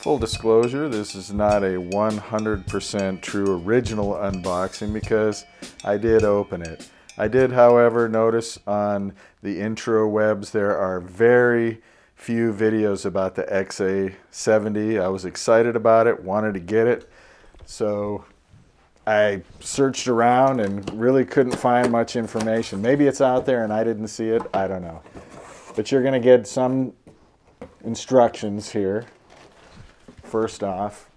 Full disclosure, this is not a 100% true original unboxing because I did open it. I did, however, notice on the intro webs there are very few videos about the XA70. I was excited about it, wanted to get it, so I searched around and really couldn't find much information. Maybe it's out there and I didn't see it, I don't know. But you're going to get some instructions here. First off,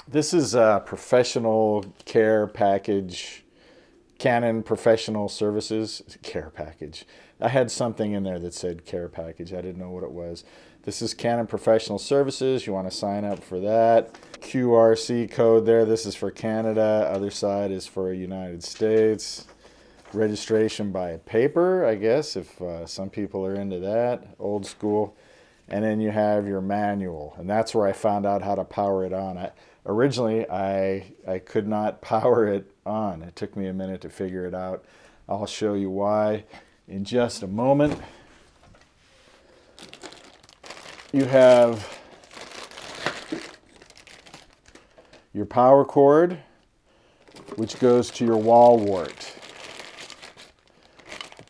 this is a professional care package, Canon Professional Services care package. I had something in there that said care package. I didn't know what it was. This is Canon Professional Services. You want to sign up for that. QRC code there. This is for Canada. Other side is for United States. Registration by paper, I guess, if some people are into that. Old school. And then you have your manual, and that's where I found out how to power it on. Originally, I could not power it on. It took me a minute to figure it out. I'll show you why in just a moment. You have your power cord, which goes to your wall wart.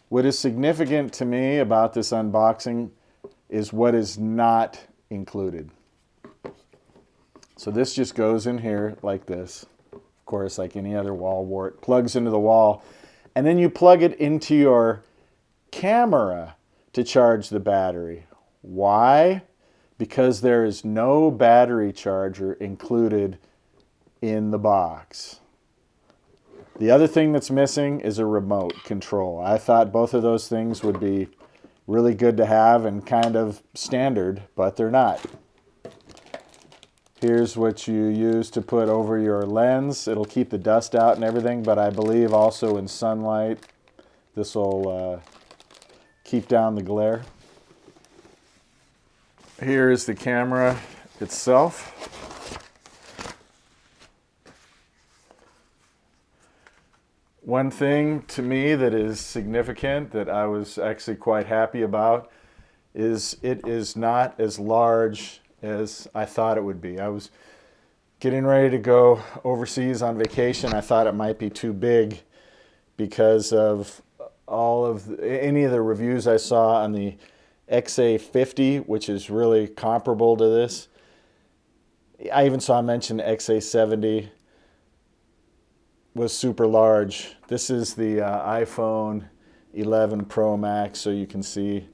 What is significant to me about this unboxing is what is not included. So this just goes in here like this. Of course, like any other wall wart, plugs into the wall. And then you plug it into your camera to charge the battery. Why? Because there is no battery charger included in the box. The other thing that's missing is a remote control. I thought both of those things would be really good to have and kind of standard, but they're not. Here's what you use to put over your lens. It'll keep the dust out and everything, but I believe also in sunlight this will keep down the glare. Here is the camera itself. One thing to me that is significant that I was actually quite happy about is it is not as large as I thought it would be. I was getting ready to go overseas on vacation. I thought it might be too big because of any of the reviews I saw on the XA50, which is really comparable to this. I even saw mentioned XA70 was super large. This is the iPhone 11 Pro Max, so you can see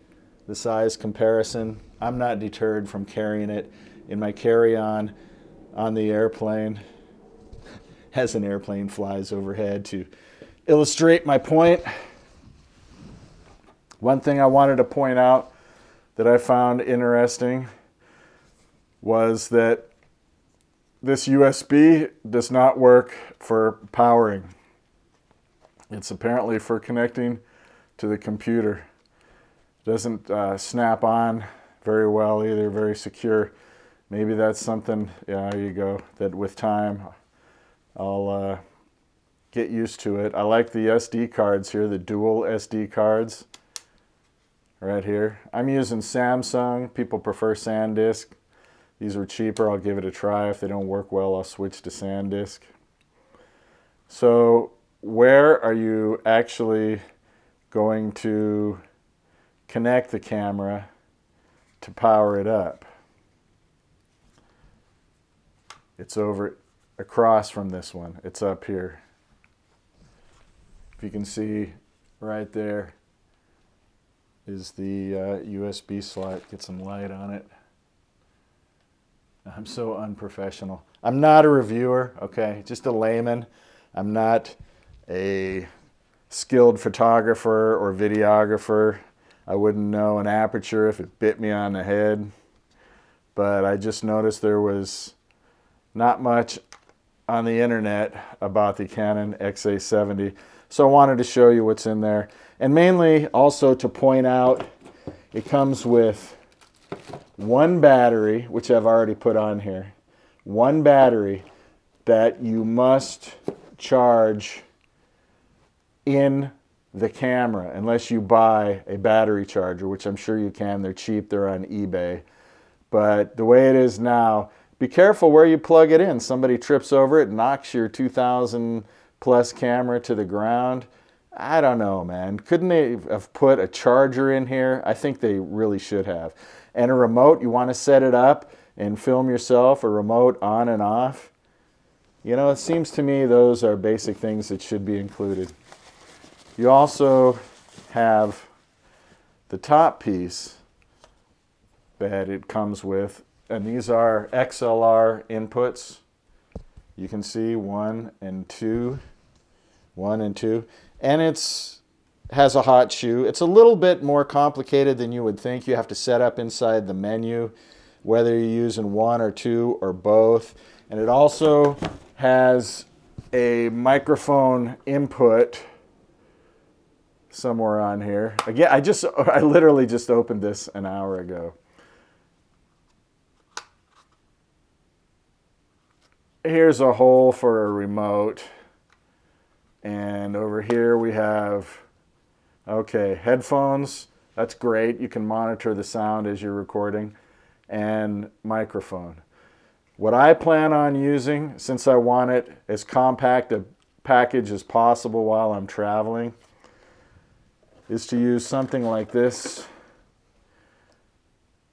the size comparison. I'm not deterred from carrying it in my carry-on on the airplane as an airplane flies overhead to illustrate my point. One thing I wanted to point out that I found interesting was that this USB does not work for powering. It's apparently for connecting to the computer. It doesn't snap on very well either, very secure. Maybe that's something, yeah, there you go, that with time I'll get used to it. I like the SD cards here, the dual SD cards right here. I'm using Samsung. People prefer SanDisk. These are cheaper. I'll give it a try. If they don't work well, I'll switch to SanDisk. So where are you actually going to connect the camera to power it up? It's over across from this one. It's up here. If you can see right there is the USB slot. Get some light on it. I'm so unprofessional. I'm not a reviewer, okay? Just a layman. I'm not a skilled photographer or videographer. I wouldn't know an aperture if it bit me on the head. But I just noticed there was not much on the internet about the Canon XA70. So I wanted to show you what's in there. And mainly also to point out, it comes with one battery, which I've already put on here, one battery that you must charge in the camera unless you buy a battery charger, which I'm sure you can. They're cheap. They're on eBay. But the way it is now, be careful where you plug it in. Somebody trips over it, knocks your 2000 plus camera to the ground. I don't know, man. Couldn't they have put a charger in here? I think they really should have. And a remote, you want to set it up and film yourself, a remote on and off. You know, it seems to me those are basic things that should be included. You also have the top piece that it comes with, and these are XLR inputs. You can see 1 and 2, 1 and 2, and it's has a hot shoe. It's a little bit more complicated than you would think. You have to set up inside the menu, whether you're using 1 or 2 or both. And it also has a microphone input somewhere on here. Again, I literally just opened this an hour ago. Here's a hole for a remote. And over here we have, okay, headphones. That's great. You can monitor the sound as you're recording. And microphone. What I plan on using, since I want it as compact a package as possible while I'm traveling, is to use something like this.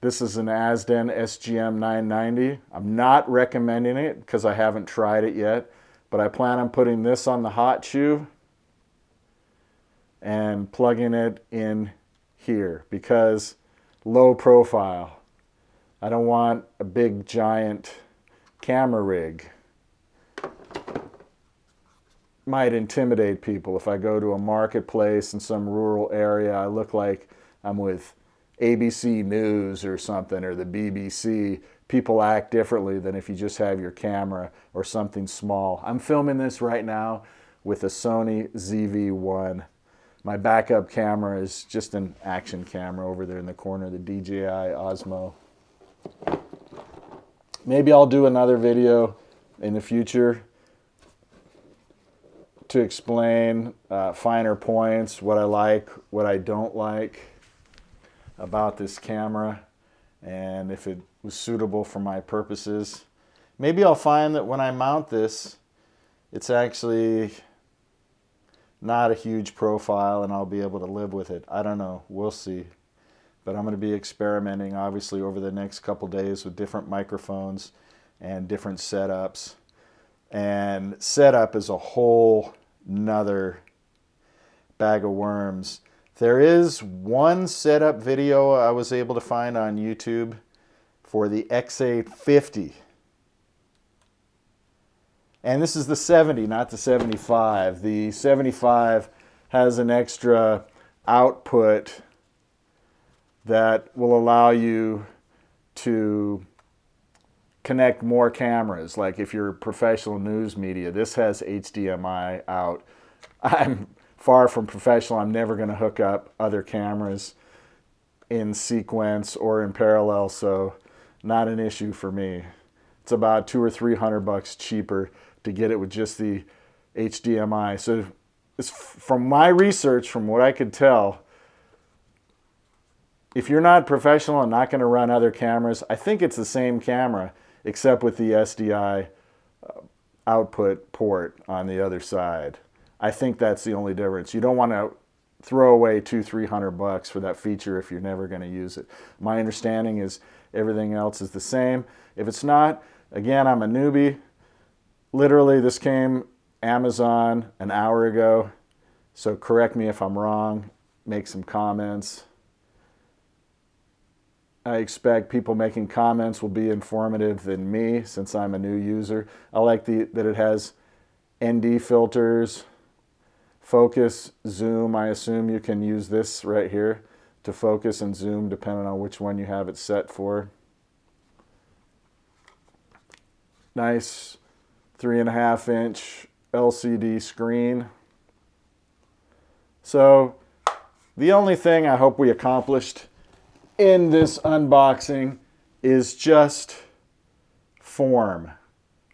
This is an Asden SGM 990. I'm not recommending it because I haven't tried it yet, but I plan on putting this on the hot shoe and plugging it in here because low profile. I don't want a big giant camera rig. Might intimidate people. If I go to a marketplace in some rural area, I look like I'm with ABC News or something, or the BBC. People act differently than if you just have your camera or something small. I'm filming this right now with a Sony ZV-1. My backup camera is just an action camera over there in the corner, the DJI Osmo. Maybe I'll do another video in the future to explain finer points, what I like, what I don't like about this camera, and if it was suitable for my purposes. Maybe I'll find that when I mount this, it's actually not a huge profile and I'll be able to live with it. I don't know. We'll see. But I'm going to be experimenting, obviously, over the next couple days with different microphones and different setups. And setup is a whole nother bag of worms. There is one setup video I was able to find on YouTube for the XA70. And this is the 70, not the 75. The 75 has an extra output that will allow you to connect more cameras. Like if you're professional news media, this has HDMI out. I'm far from professional. I'm never going to hook up other cameras in sequence or in parallel, so not an issue for me. It's about $200 or $300 cheaper to get it with just the HDMI. So from my research, from what I could tell, if you're not professional and not going to run other cameras, I think it's the same camera, except with the SDI output port on the other side. I think that's the only difference. You don't want to throw away $200 or $300 for that feature if you're never going to use it. My understanding is everything else is the same. If it's not, again, I'm a newbie. Literally, this came Amazon an hour ago, so correct me if I'm wrong, make some comments. I expect people making comments will be informative than me since I'm a new user. I like that it has ND filters, focus, zoom. I assume you can use this right here to focus and zoom depending on which one you have it set for. Nice 3.5-inch LCD screen. So the only thing I hope we accomplished in this unboxing is just form.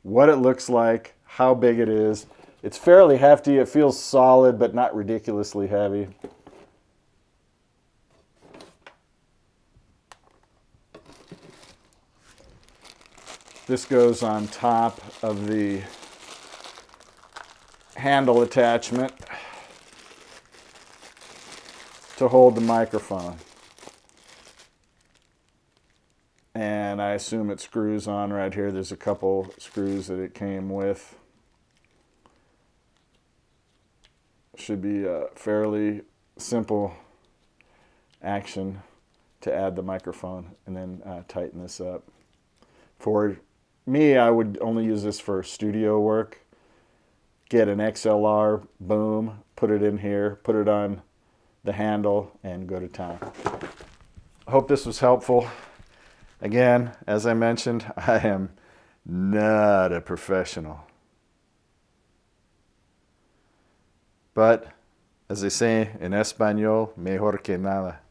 What it looks like, how big it is. It's fairly hefty. It feels solid, but not ridiculously heavy. This goes on top of the handle attachment to hold the microphone. And I assume it screws on right here. There's a couple screws that it came with. Should be a fairly simple action to add the microphone and then tighten this up. For me, I would only use this for studio work. Get an XLR, boom, put it in here, put it on the handle, and go to town. I hope this was helpful. Again, as I mentioned, I am not a professional. But, as they say in Espanol, mejor que nada.